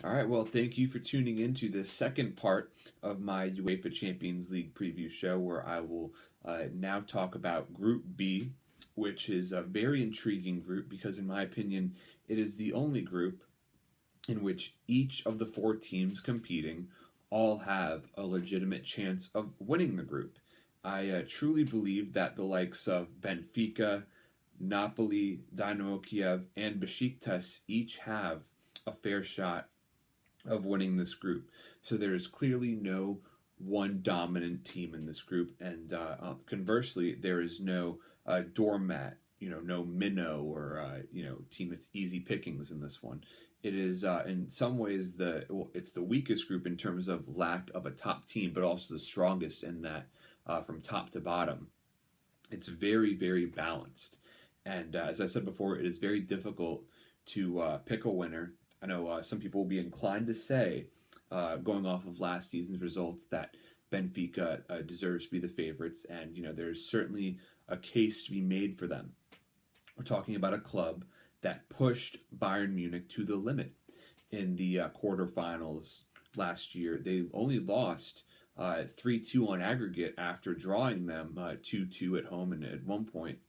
All right, well, thank you for tuning in to the second part of my UEFA Champions League preview show, where I will now talk about Group B, which is a very intriguing group because, in my opinion, it is the only group in which each of the four teams competing all have a legitimate chance of winning the group. I truly believe that the likes of Benfica, Napoli, Dynamo Kyiv, and Besiktas each have a fair shot of winning this group. So there is clearly no one dominant team in this group, and conversely, there is no doormat, no minnow or team that's easy pickings in this one. It is in some ways it's the weakest group in terms of lack of a top team, but also the strongest in that from top to bottom, it's very very balanced. And as I said before, it is very difficult to pick a winner. I know some people will be inclined to say, going off of last season's results, that Benfica deserves to be the favorites, and there's certainly a case to be made for them. We're talking about a club that pushed Bayern Munich to the limit in the quarterfinals last year. They only lost 3-2 on aggregate after drawing them 2-2 at home and at one point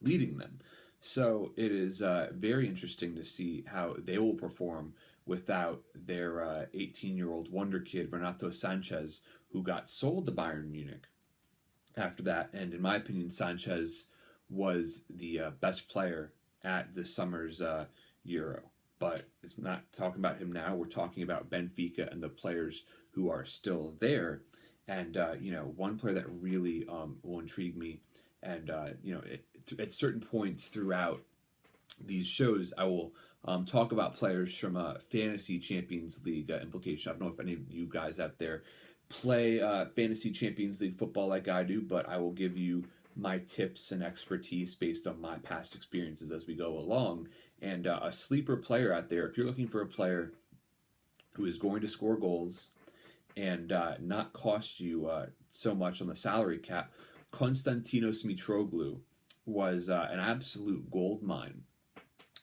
leading them. So it is very interesting to see how they will perform without their 18-year-old wonder kid, Renato Sanchez, who got sold to Bayern Munich after that. And in my opinion, Sanchez was the best player at this summer's Euro. But it's not talking about him now. We're talking about Benfica and the players who are still there. And, one player that really will intrigue me, and, at certain points throughout these shows, I will talk about players from a fantasy Champions League implication. I don't know if any of you guys out there play fantasy Champions League football like I do, but I will give you my tips and expertise based on my past experiences as we go along. And a sleeper player out there, if you're looking for a player who is going to score goals and not cost you so much on the salary cap, Konstantinos Mitroglou was an absolute gold mine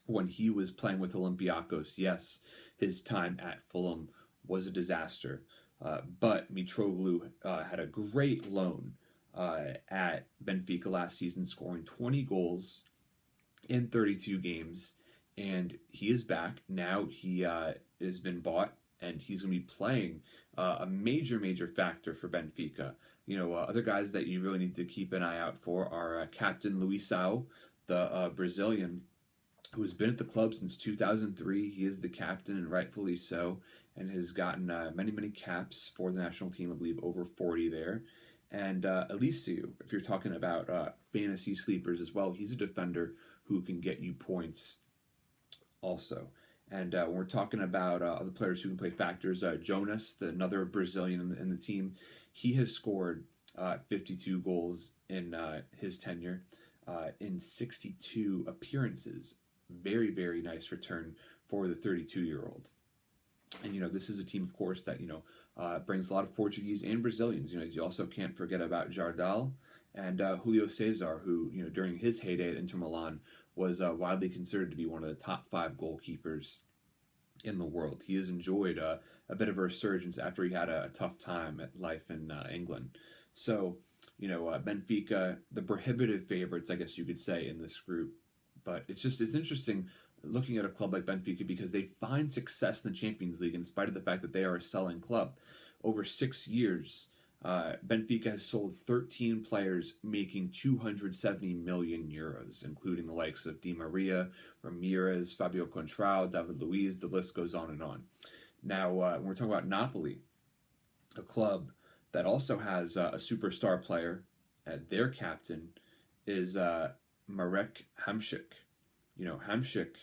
when he was playing with Olympiacos. Yes, his time at Fulham was a disaster, but Mitroglou had a great loan at Benfica last season, scoring 20 goals in 32 games, and he is back. Now he has been bought, and he's going to be playing a major factor for Benfica. Other guys that you really need to keep an eye out for are Captain Luisao, the Brazilian, who has been at the club since 2003. He is the captain, and rightfully so, and has gotten many caps for the national team. I believe over 40 there. And Eliseu, if you're talking about fantasy sleepers as well, he's a defender who can get you points also. And when we're talking about other players who can play factors, Jonas, another Brazilian in the team, he has scored 52 goals in his tenure in 62 appearances. Very nice return for the 32-year-old. And this is a team, of course, that brings a lot of Portuguese and Brazilians. You also can't forget about Jardel and Julio Cesar, who during his heyday at Inter Milan was widely considered to be one of the top 5 goalkeepers in the world. He has enjoyed a bit of a resurgence after he had a tough time at life in England. So, Benfica, the prohibitive favorites, I guess you could say, in this group. But it's interesting looking at a club like Benfica because they find success in the Champions League in spite of the fact that they are a selling club. Over 6 years, Benfica has sold 13 players making 270 million euros, including the likes of Di Maria, Ramirez, Fabio Contrao, David Luiz. The list goes on and on. Now, when we're talking about Napoli, a club that also has a superstar player, their captain is Marek Hamšík. Hamšík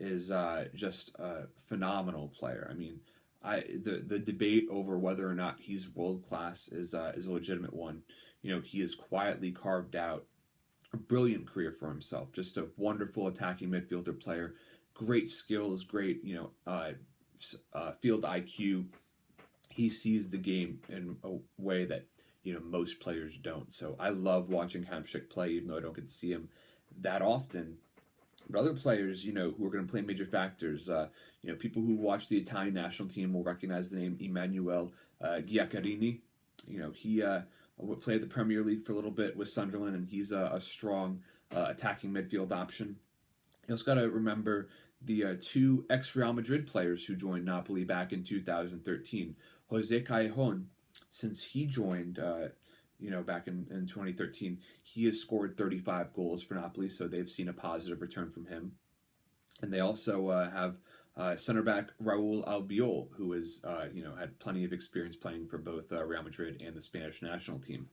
is just a phenomenal player. I mean, the debate over whether or not he's world class is a legitimate one. He has quietly carved out a brilliant career for himself. Just a wonderful attacking midfielder player, great skills, great field IQ. He sees the game in a way that most players don't. So I love watching Hamšík play, even though I don't get to see him that often. But other players, who are going to play major factors, people who watch the Italian national team will recognize the name Emmanuel Giaccherini. He played the Premier League for a little bit with Sunderland, and he's a strong attacking midfield option. You also got to remember the two ex-Real Madrid players who joined Napoli back in 2013. Jose Callejon, since he joined, back in 2013, he has scored 35 goals for Napoli, so they've seen a positive return from him. And they also have center back Raul Albiol, who has had plenty of experience playing for both Real Madrid and the Spanish national team.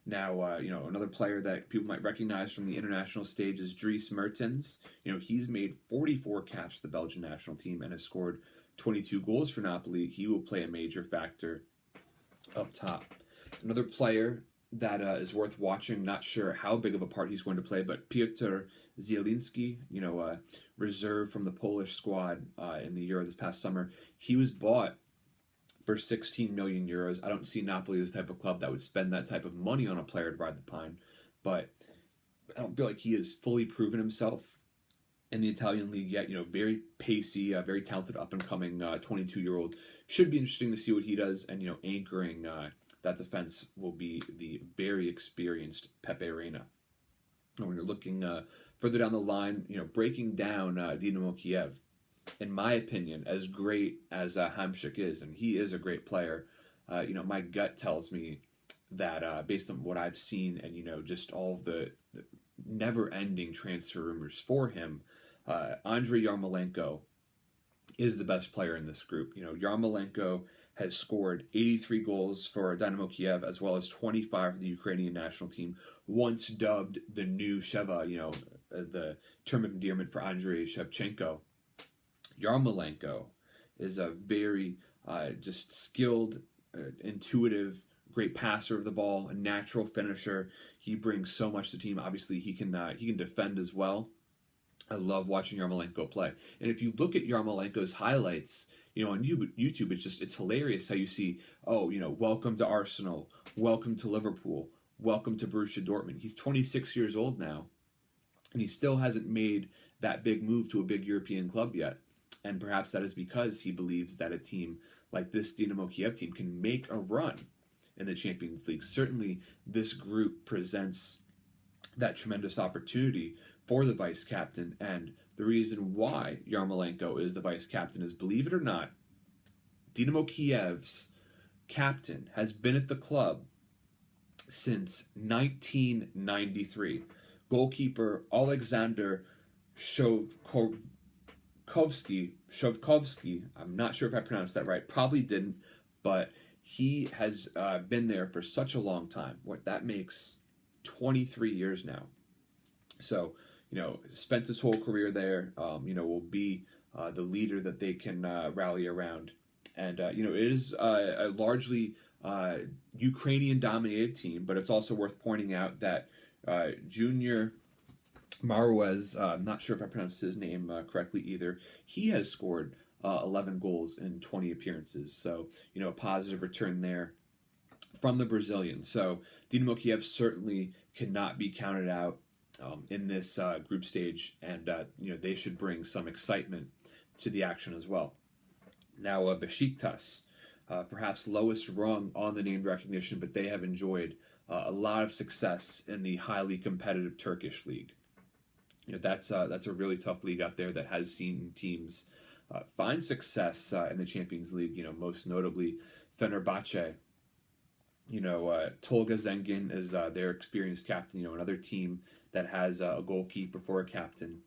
Now, another player that people might recognize from the international stage is Dries Mertens. He's made 44 caps to the Belgian national team and has scored 22 goals for Napoli. He will play a major factor up top. Another player that is worth watching, not sure how big of a part he's going to play, but Piotr Zielinski, reserve from the Polish squad in the Euro this past summer. He was bought for 16 million euros. I don't see Napoli as the type of club that would spend that type of money on a player to ride the pine, but I don't feel like he has fully proven himself in the Italian league yet. Very pacey, very talented up-and-coming 22-year-old. Should be interesting to see what he does, and, anchoring that defense will be the very experienced Pepe Reina. And when you're looking further down the line, breaking down Dynamo Kyiv, in my opinion, as great as Hamšík is, and he is a great player, my gut tells me that based on what I've seen and, just all of the never-ending transfer rumors for him, Andrei Yarmolenko is the best player in this group. Yarmolenko has scored 83 goals for Dynamo Kyiv, as well as 25 for the Ukrainian national team, once dubbed the new Sheva, the term of endearment for Andrei Shevchenko. Yarmolenko is a very just skilled, intuitive, great passer of the ball, a natural finisher. He brings so much to the team. Obviously, he can defend as well. I love watching Yarmolenko play. And if you look at Yarmolenko's highlights, on YouTube, it's hilarious how you see, welcome to Arsenal, welcome to Liverpool, welcome to Borussia Dortmund. He's 26 years old now, and he still hasn't made that big move to a big European club yet. And perhaps that is because he believes that a team like this Dynamo Kyiv team can make a run in the Champions League. Certainly, this group presents that tremendous opportunity for the vice captain, and the reason why Yarmolenko is the vice captain is, believe it or not, Dynamo Kyiv's captain has been at the club since 1993. Goalkeeper Alexander Shovkovsky, I'm not sure if I pronounced that right, probably didn't, but he has been there for such a long time. That makes 23 years now. So, spent his whole career there, will be the leader that they can rally around. And, it is a largely Ukrainian-dominated team, but it's also worth pointing out that Junior Maruez, I'm not sure if I pronounced his name correctly either, he has scored 11 goals in 20 appearances. So, a positive return there from the Brazilians. So, Dynamo Kyiv certainly cannot be counted out in this group stage, and they should bring some excitement to the action as well. Now, Besiktas, perhaps lowest rung on the name recognition, but they have enjoyed a lot of success in the highly competitive Turkish league. That's a really tough league out there that has seen teams find success in the Champions League. Most notably Fenerbahce. Tolga Zengin is their experienced captain. Another team that has a goalkeeper for a captain.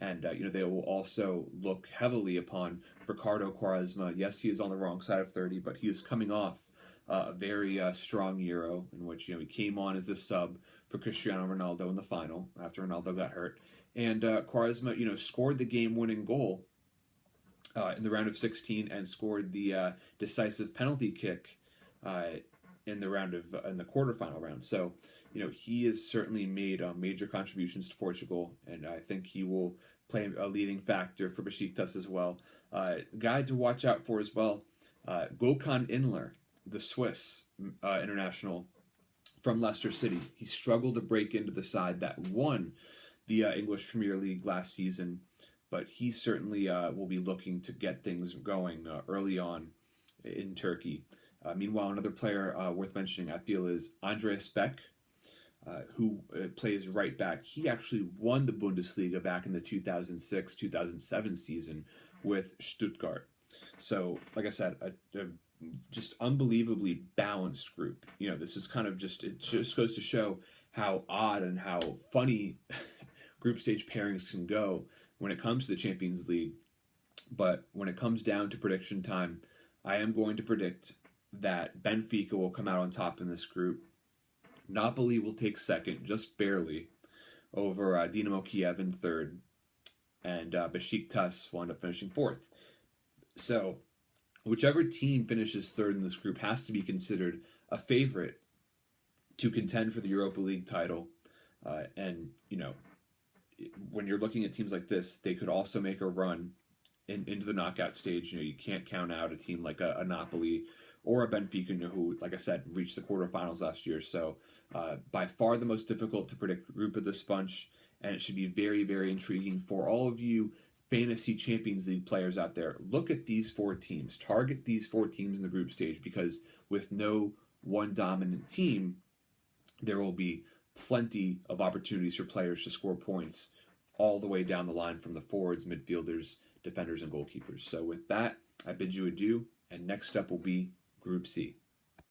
And, they will also look heavily upon Ricardo Quaresma. Yes, he is on the wrong side of 30, but he is coming off a very strong Euro in which, he came on as a sub for Cristiano Ronaldo in the final after Ronaldo got hurt. And Quaresma, scored the game-winning goal in the round of 16 and scored the decisive penalty kick in the quarterfinal round. So, he has certainly made major contributions to Portugal, and I think he will play a leading factor for Besiktas as well. Guy to watch out for as well, Gökhan Inler, the Swiss international from Leicester City. He struggled to break into the side that won the English Premier League last season, but he certainly will be looking to get things going early on in Turkey. Meanwhile, another player worth mentioning, I feel, is Andreas Beck, who plays right back. He actually won the Bundesliga back in the 2006-2007 season with Stuttgart. So, like I said, a just unbelievably balanced group. This is kind of it just goes to show how odd and how funny group stage pairings can go when it comes to the Champions League. But when it comes down to prediction time, I am going to predict that Benfica will come out on top in this group. Napoli will take second, just barely, over Dynamo Kyiv in third, and Besiktas will end up finishing fourth. So, whichever team finishes third in this group has to be considered a favorite to contend for the Europa League title. And when you're looking at teams like this, they could also make a run into the knockout stage. You can't count out a team like a Napoli or a Benfica, who, like I said, reached the quarterfinals last year. So by far the most difficult to predict group of this bunch, and it should be very, very intriguing for all of you fantasy Champions League players out there. Look at these four teams. Target these four teams in the group stage, because with no one dominant team, there will be plenty of opportunities for players to score points all the way down the line from the forwards, midfielders, defenders, and goalkeepers. So with that, I bid you adieu, and next up will be Group C.